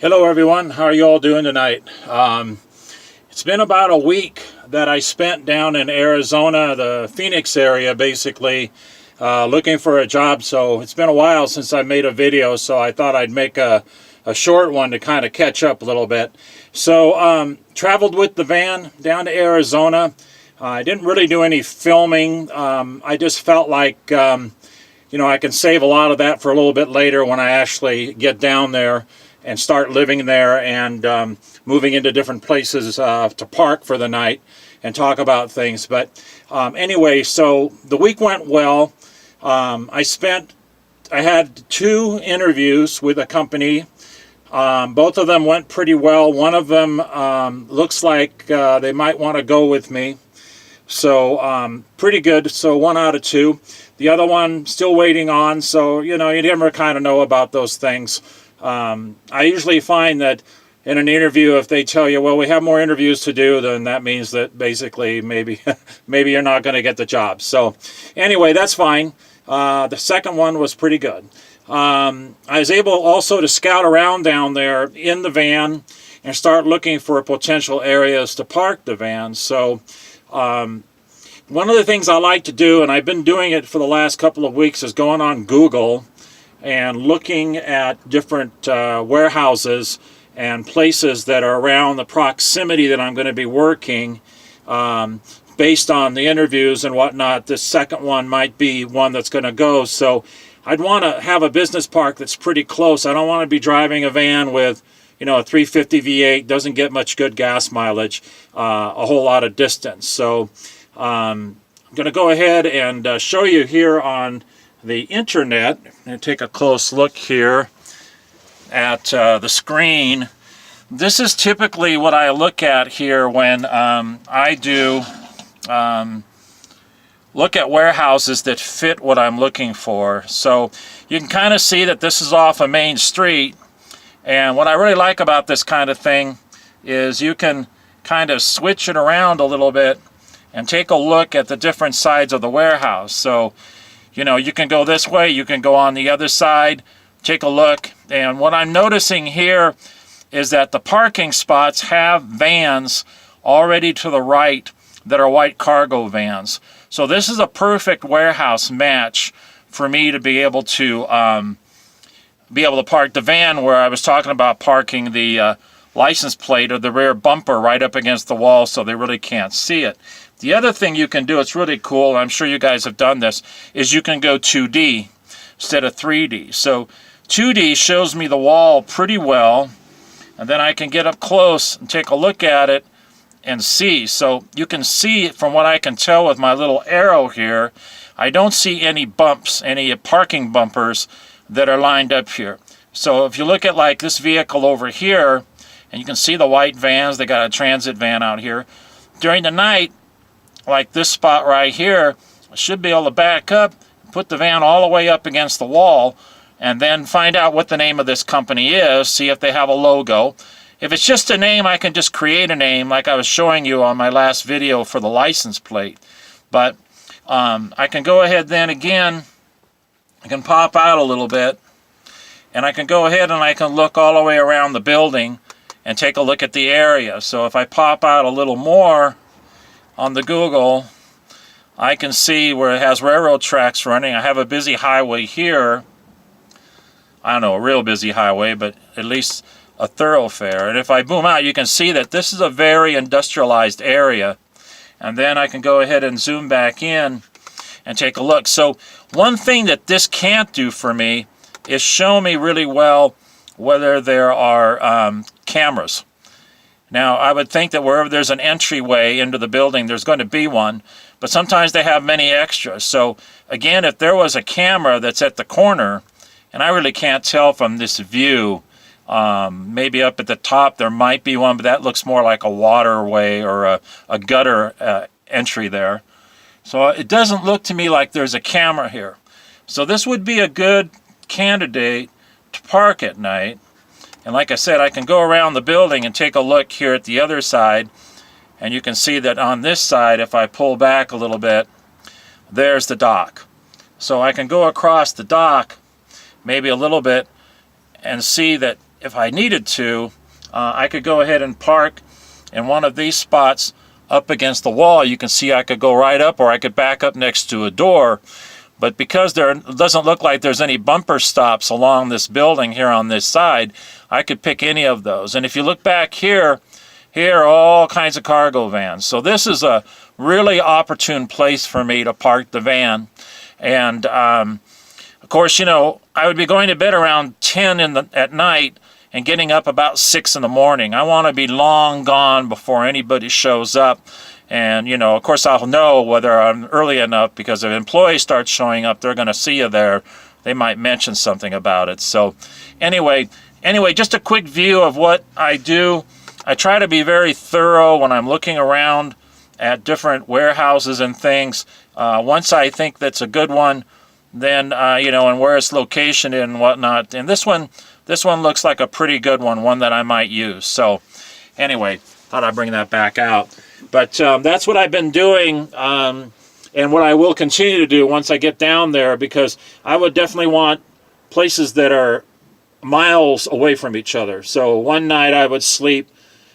Hello everyone, how are you all doing tonight? It's been about a week that I spent down in Arizona, the Phoenix area basically, looking for a job. So it's been a while since I made a video, so I thought I'd make a short one to kind of catch up a little bit. So traveled with the van down to Arizona. I didn't really do any filming. I just felt like I can save a lot of that for a little bit later when I actually get down there and start living there and moving into different places to park for the night and talk about things. But anyway, so the week went well. I had 2 interviews with a company. Both of them went pretty well. One of them looks like they might want to go with me. So pretty good. So 1 out of 2. The other one still waiting on. So, you never kind of know about those things. I usually find that in an interview, if they tell you, well, we have more interviews to do, then that means that basically maybe you're not going to get the job. So anyway, that's fine. The second one was pretty good. I was able also to scout around down there in the van and start looking for potential areas to park the van. So one of the things I like to do, and I've been doing it for the last couple of weeks, is going on Google and looking at different warehouses and places that are around the proximity that I'm going to be working. Based on the interviews and whatnot, this second one might be one that's going to go. So I'd want to have a business park that's pretty close. I don't want to be driving a van with, a 350 V8, doesn't get much good gas mileage, a whole lot of distance. So I'm going to go ahead and show you here on the internet and take a close look here at the screen. This is typically what I look at here when I do look at warehouses that fit what I'm looking for. So you can kind of see that this is off a main street, and what I really like about this kind of thing is you can kind of switch it around a little bit and take a look at the different sides of the warehouse. So you can go this way, you can go on the other side, take a look. And what I'm noticing here is that the parking spots have vans already to the right that are white cargo vans. So this is a perfect warehouse match for me to be able to park the van where I was talking about parking the license plate or the rear bumper right up against the wall so they really can't see it. The other thing you can do, it's really cool, and I'm sure you guys have done this, is you can go 2D instead of 3D. So 2D shows me the wall pretty well, and then I can get up close and take a look at it and see. So you can see, from what I can tell with my little arrow here, I don't see any bumps, any parking bumpers that are lined up here. So if you look at like this vehicle over here, and you can see the white vans, they got a transit van out here. During the night, like this spot right here, I should be able to back up, put the van all the way up against the wall, and then find out what the name of this company is, see if they have a logo. If it's just a name, I can just create a name like I was showing you on my last video for the license plate. But I can go ahead then again, I can pop out a little bit, and I can go ahead and I can look all the way around the building and take a look at the area. So if I pop out a little more on the Google, I can see where it has railroad tracks running. I have a busy highway here. I don't know, a real busy highway, but at least a thoroughfare. And if I boom out, you can see that this is a very industrialized area. And then I can go ahead and zoom back in and take a look. So one thing that this can't do for me is show me really well whether there are cameras. Now, I would think that wherever there's an entryway into the building, there's going to be one, but sometimes they have many extras. So again, if there was a camera that's at the corner, and I really can't tell from this view, maybe up at the top there might be one, but that looks more like a waterway or a gutter entry there. So it doesn't look to me like there's a camera here. So this would be a good candidate to park at night. And like I said, I can go around the building and take a look here at the other side, and you can see that on this side, if I pull back a little bit, there's the dock. So I can go across the dock maybe a little bit and see that if I needed to, I could go ahead and park in one of these spots up against the wall. You can see I could go right up, or I could back up next to a door. But because there doesn't look like there's any bumper stops along this building here on this side, I could pick any of those. And if you look back here, here are all kinds of cargo vans. So this is a really opportune place for me to park the van. And of course, you know, I would be going to bed around 10 at night and getting up about 6 in the morning. I want to be long gone before anybody shows up. And, you know, of course, I'll know whether I'm early enough, because if employees start showing up, they're going to see you there. They might mention something about it. So anyway, just a quick view of what I do. I try to be very thorough when I'm looking around at different warehouses and things. Once I think that's a good one, then, you know, and where it's located and whatnot. And this one looks like a pretty good one that I might use. So anyway, thought I'd bring that back out. But that's what I've been doing, and what I will continue to do once I get down there, because I would definitely want places that are miles away from each other. So one night I would sleep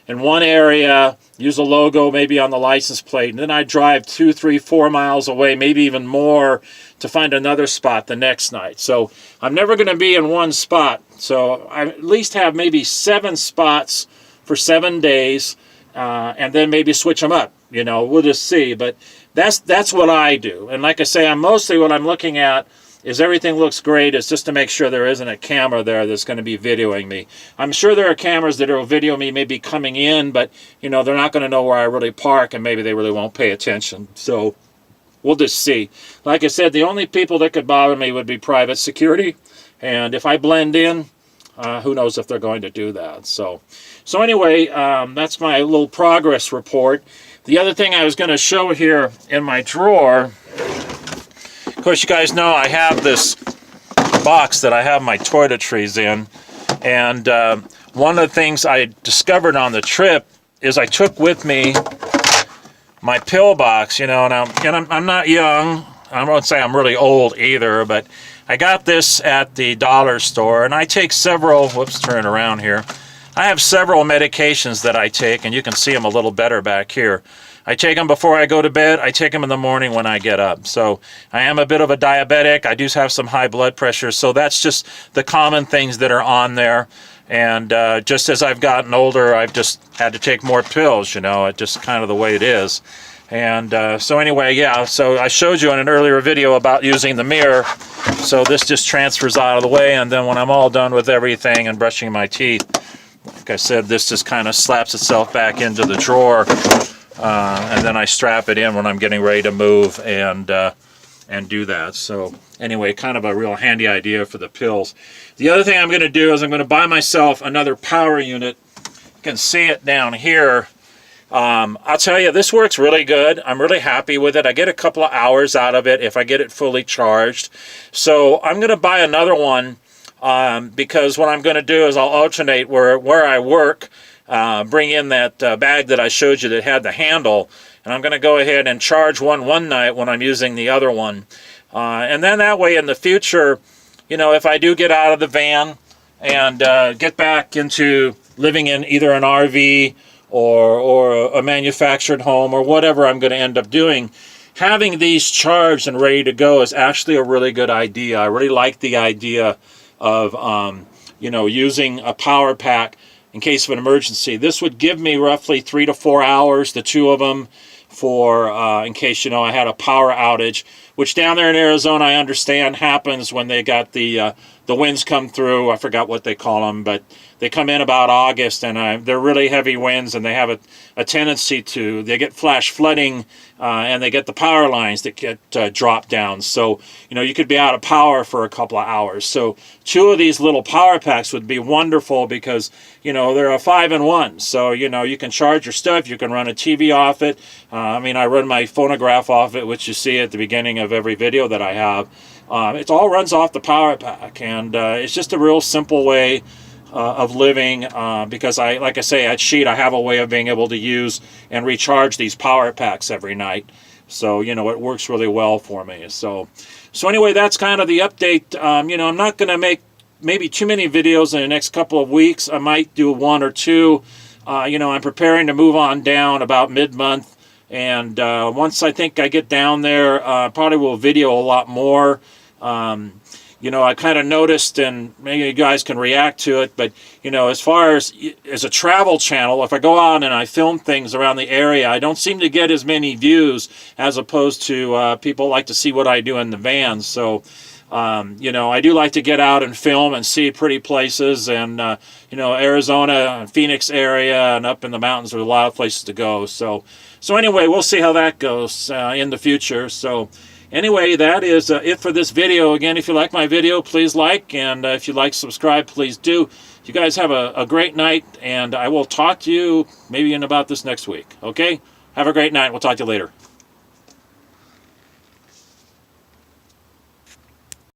in one area, use a logo maybe on the license plate, and then I'd drive 2, 3, 4 miles away, maybe even more, to find another spot the next night. So I'm never going to be in one spot. So I at least have maybe 7 spots for 7 days. And then maybe switch them up, you know, we'll just see. But that's what I do. And like I say, what I'm looking at is everything looks great. It's just to make sure there isn't a camera there that's going to be videoing me. I'm sure there are cameras that will video me maybe coming in, but, you know, they're not going to know where I really park, and maybe they really won't pay attention. So we'll just see. Like I said, the only people that could bother me would be private security. And if I blend in, who knows if they're going to do that. So anyway, that's my little progress report. The other thing I was going to show here in my drawer, of course, you guys know I have this box that I have my toiletries in. And one of the things I discovered on the trip is I took with me my pill box, you know, and I'm not young. I won't say I'm really old either, but I got this at the dollar store, and I take several, whoops, turn it around here. I have several medications that I take, and you can see them a little better back here. I take them before I go to bed. I take them in the morning when I get up. So I am a bit of a diabetic. I do have some high blood pressure, so that's just the common things that are on there. And just as I've gotten older, I've just had to take more pills, you know. It's just kind of the way it is. And so anyway, yeah, so I showed you in an earlier video about using the mirror. So this just transfers out of the way, and then when I'm all done with everything and brushing my teeth, like I said, this just kind of slaps itself back into the drawer, and then I strap it in when I'm getting ready to move and do that. So anyway, kind of a real handy idea for the pills. The other thing I'm going to do is I'm going to buy myself another power unit. You can see it down here. I'll tell you, this works really good. I'm really happy with it. I get a couple of hours out of it if I get it fully charged. So I'm going to buy another one, because what I'm going to do is I'll alternate where I work, bring in that bag that I showed you that had the handle, and I'm going to go ahead and charge one night when I'm using the other one. And then that way in the future, you know, if I do get out of the van and get back into living in either an RV or a manufactured home or whatever I'm going to end up doing, having these charged and ready to go is actually a really good idea. I really like the idea of, you know, using a power pack in case of an emergency. This would give me roughly 3 to 4 hours, the two of them, for in case, you know, I had a power outage, which down there in Arizona I understand happens when they got the winds come through. I forgot what they call them, but they come in about August, and they're really heavy winds, and they have a tendency to, they get flash flooding, and they get the power lines that get dropped down. So, you know, you could be out of power for a couple of hours. So 2 of these little power packs would be wonderful because, you know, they're a 5-in-1. So, you know, you can charge your stuff, you can run a TV off it. I mean, I run my phonograph off it, which you see at the beginning of every video that I have. It all runs off the power pack, and it's just a real simple way of living, because like I say, at Sheet I have a way of being able to use and recharge these power packs every night. So, you know, it works really well for me. So anyway, that's kind of the update. You know, I'm not going to make maybe too many videos in the next couple of weeks. I might do 1 or 2. You know, I'm preparing to move on down about mid-month, and once I think I get down there, probably will video a lot more. You know, I kind of noticed, and maybe you guys can react to it, but, you know, as far as a travel channel, if I go out and I film things around the area, I don't seem to get as many views as opposed to people like to see what I do in the vans. So, you know, I do like to get out and film and see pretty places, and, you know, Arizona and Phoenix area and up in the mountains are a lot of places to go. So anyway, we'll see how that goes in the future. So anyway, that is it for this video. Again, if you like my video, please like, and if you like, subscribe, please do. You guys have a great night, and I will talk to you maybe in about this next week. Okay? Have a great night. We'll talk to you later.